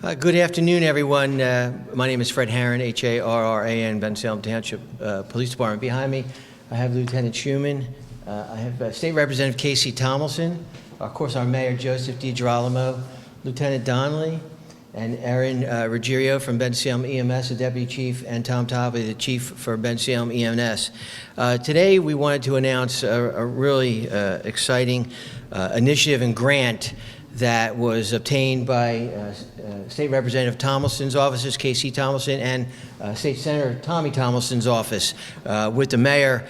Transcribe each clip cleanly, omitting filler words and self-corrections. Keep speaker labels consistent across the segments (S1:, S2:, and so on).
S1: Good afternoon, everyone. My name is Fred Harron, H-A-R-R-A-N, Bensalem Township Police Department. Behind me, I have Lieutenant Schumann. I have State Representative K.C. Tomlinson, of course, our Mayor Joseph DiGirolamo, Lieutenant Donnelly, and Erin Ruggiero from Bensalem EMS, the Deputy Chief, and Tom Tobley, the Chief for Bensalem EMS. Today, we wanted to announce a really exciting initiative and grant that was obtained by State Representative Tomlinson's offices, K.C. Tomlinson, and State Senator Tommy Tomlinson's office, with the mayor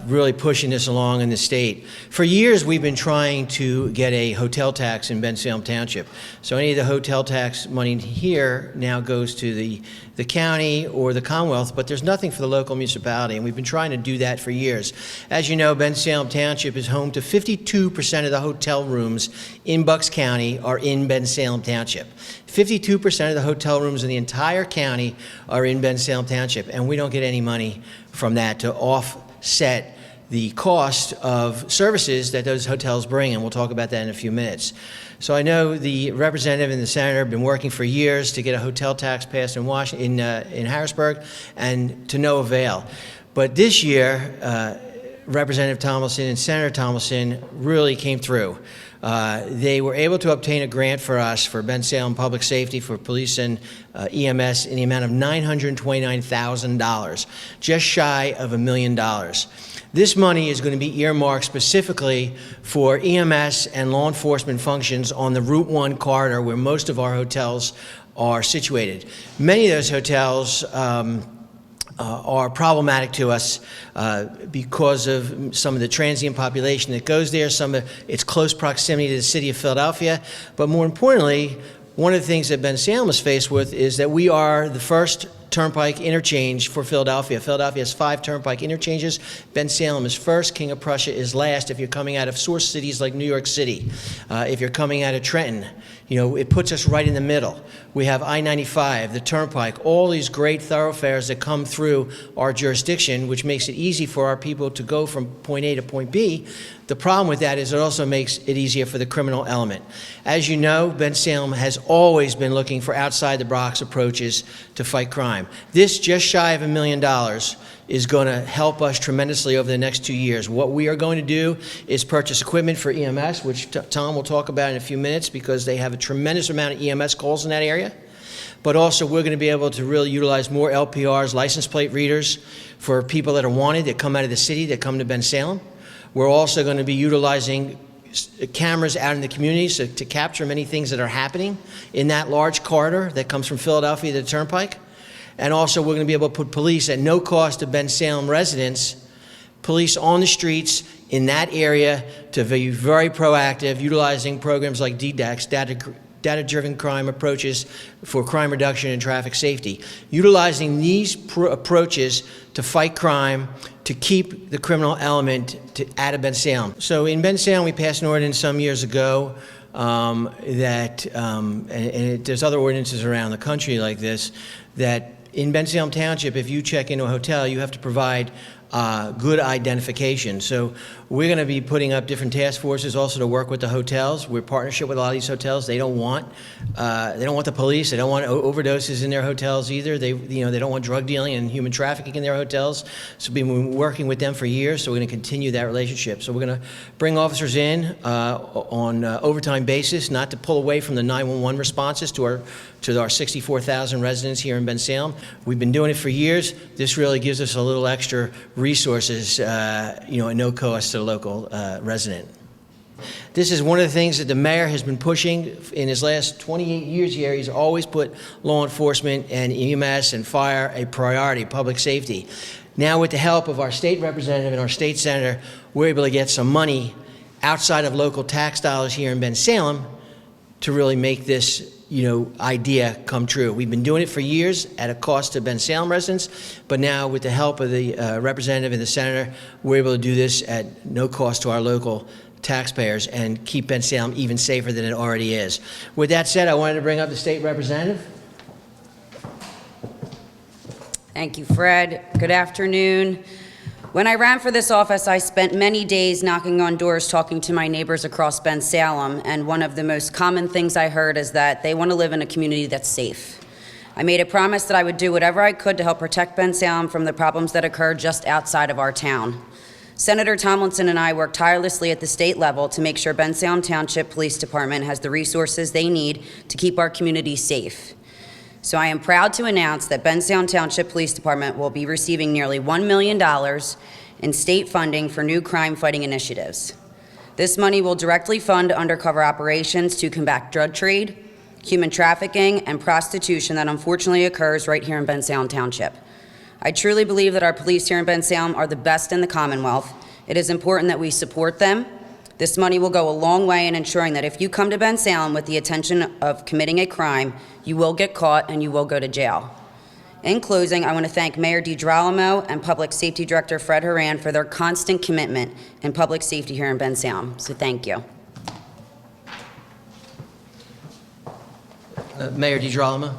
S1: really pushing this along in the state. For years, we've been trying to get a hotel tax in Bensalem Township. So any of the hotel tax money here now goes to the county or the Commonwealth, but there's nothing for the local municipality, and we've been trying to do that for years. As you know, Bensalem Township is home to 52% of the hotel rooms in Bucks County are in Bensalem Township. 52% of the hotel rooms in the entire county are in Bensalem Township, and we don't get any money from that to offset the cost of services that those hotels bring, and we'll talk about that in a few minutes. So I know the representative and the senator have been working for years to get a hotel tax passed in Washington, in Harrisburg, and to no avail. But this year, Representative Tomlinson and Senator Tomlinson really came through. They were able to obtain a grant for us for Bensalem Public Safety, for police and EMS in the amount of $929,000, just shy of $1 million. This money is going to be earmarked specifically for EMS and law enforcement functions on the Route 1 corridor where most of our hotels are situated. Many of those hotels are problematic to us because of some of the transient population that goes there, some of its close proximity to the city of Philadelphia, but more importantly, one of the things that Bensalem is faced with is that we are the first turnpike interchange for Philadelphia. Philadelphia has 5 turnpike interchanges. Bensalem is first. King of Prussia is last if you're coming out of source cities like New York City. If you're coming out of Trenton, you know, it puts us right in the middle. We have I-95, the turnpike, all these great thoroughfares that come through our jurisdiction, which makes it easy for our people to go from point A to point B. The problem with that is it also makes it easier for the criminal element. As you know, Bensalem has always been looking for outside-the-box approaches to fight crime. This, just shy of $1 million, is going to help us tremendously over the next 2 years. What we are going to do is purchase equipment for EMS, which Tom will talk about in a few minutes because they have a tremendous amount of EMS calls in that area. But also we're going to be able to really utilize more LPRs, license plate readers, for people that are wanted, that come out of the city, that come to Bensalem. We're also going to be utilizing cameras out in the community to capture many things that are happening in that large corridor that comes from Philadelphia to the Turnpike. And also we're going to be able to put police at no cost to Bensalem residents, police on the streets in that area to be very proactive, utilizing programs like DDAX, data-driven crime approaches for crime reduction and traffic safety. Utilizing these approaches to fight crime, to keep the criminal element out of Bensalem. So in Bensalem, we passed an ordinance some years ago there's other ordinances around the country like this, that in Bensalem Township, if you check into a hotel, you have to provide good identification. So we're going to be putting up different task forces also to work with the hotels. We're in partnership with a lot of these hotels. They don't want the police. They don't want overdoses in their hotels either. They don't want drug dealing and human trafficking in their hotels. So we've been working with them for years. So we're going to continue that relationship. So we're going to bring officers in on overtime basis, not to pull away from the 911 responses to our 64,000 residents here in Bensalem. We've been doing it for years. This really gives us a little extra resources, at no cost to the local resident. This is one of the things that the mayor has been pushing in his last 28 years here. He's always put law enforcement and EMS and fire a priority, public safety. Now with the help of our state representative and our state senator, we're able to get some money outside of local tax dollars here in Bensalem to really make this idea come true. We've been doing it for years at a cost to Bensalem residents, but now with the help of the representative and the senator, we're able to do this at no cost to our local taxpayers and keep Bensalem even safer than it already is. With that said, I wanted to bring up the state representative.
S2: Thank you, Fred. Good afternoon. When I ran for this office, I spent many days knocking on doors talking to my neighbors across Bensalem, and one of the most common things I heard is that they want to live in a community that's safe. I made a promise that I would do whatever I could to help protect Bensalem from the problems that occur just outside of our town. Senator Tomlinson and I work tirelessly at the state level to make sure Bensalem Township Police Department has the resources they need to keep our community safe. So I am proud to announce that Bensalem Township Police Department will be receiving nearly $1 million in state funding for new crime-fighting initiatives. This money will directly fund undercover operations to combat drug trade, human trafficking, and prostitution that unfortunately occurs right here in Bensalem Township. I truly believe that our police here in Bensalem are the best in the Commonwealth. It is important that we support them. This money will go a long way in ensuring that if you come to Bensalem with the intention of committing a crime, you will get caught and you will go to jail. In closing, I want to thank Mayor DiGirolamo and Public Safety Director Fred Haran for their constant commitment in public safety here in Bensalem. So thank you.
S1: Mayor DiGirolamo.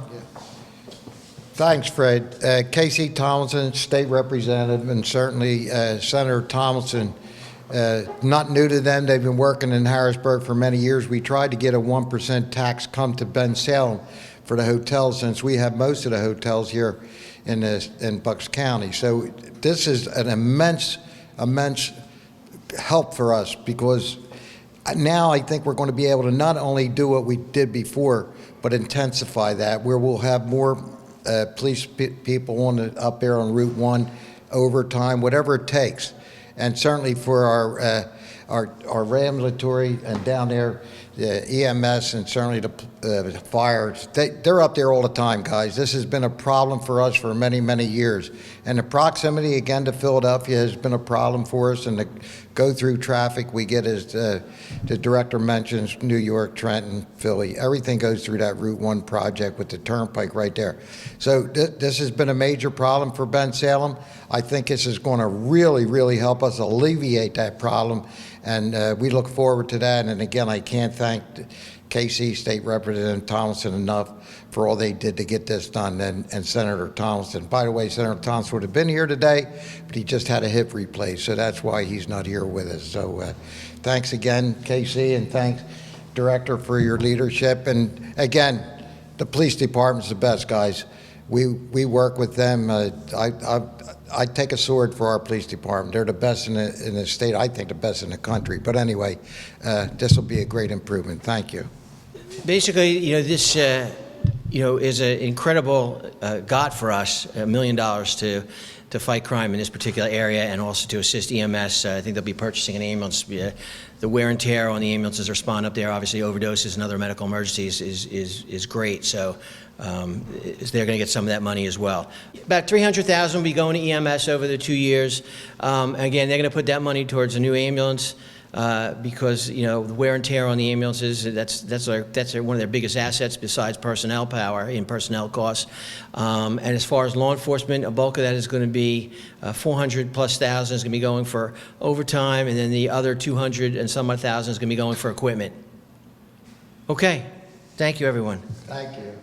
S3: Thanks, Fred. K.C. Tomlinson, State Representative, and certainly Senator Tomlinson. Not new to them. They've been working in Harrisburg for many years. We tried to get a 1% tax come to Bensalem for the hotels, since we have most of the hotels here in Bucks County. So this is an immense help for us, because now I think we're going to be able to not only do what we did before, but intensify that, where we'll have more police people up there on Route 1, overtime, whatever it takes. And certainly for our ambulatory and down there, the EMS and certainly the fire, they're up there all the time, guys. This has been a problem for us for many, many years. And the proximity, again, to Philadelphia has been a problem for us. And the go-through traffic we get, as the director mentions, New York, Trenton, Philly, everything goes through that Route 1 project with the turnpike right there. So this has been a major problem for Bensalem. I think this is going to really, really help us alleviate that problem. And we look forward to that. And again, I can't thank K.C. State Representative Tomlinson enough for all they did to get this done, and Senator Tomlinson. By the way, Senator Tomlinson would have been here today, but he just had a hip replaced, so that's why he's not here with us. So thanks again, K.C., and thanks, Director, for your leadership. And again, the police department's the best, guys. We work with them. I take a sword for our police department. They're the best in the state. I think the best in the country. But anyway, this will be a great improvement. Thank you.
S1: Basically, this, is an incredible got for us, $1 million to fight crime in this particular area, and also to assist EMS. I think they'll be purchasing an ambulance. The wear and tear on the ambulances that respond up there, obviously overdoses and other medical emergencies, is great. So they're going to get some of that money as well. About $300,000 will be going to EMS over the 2 years. Again, they're going to put that money towards a new ambulance. Because the wear and tear on the ambulances, that's one of their biggest assets besides personnel power and personnel costs. And as far as law enforcement, a bulk of that is going to be 400+ thousand is going to be going for overtime, and then the other 200 and some odd thousand is going to be going for equipment. Okay, thank you, everyone.
S3: Thank you.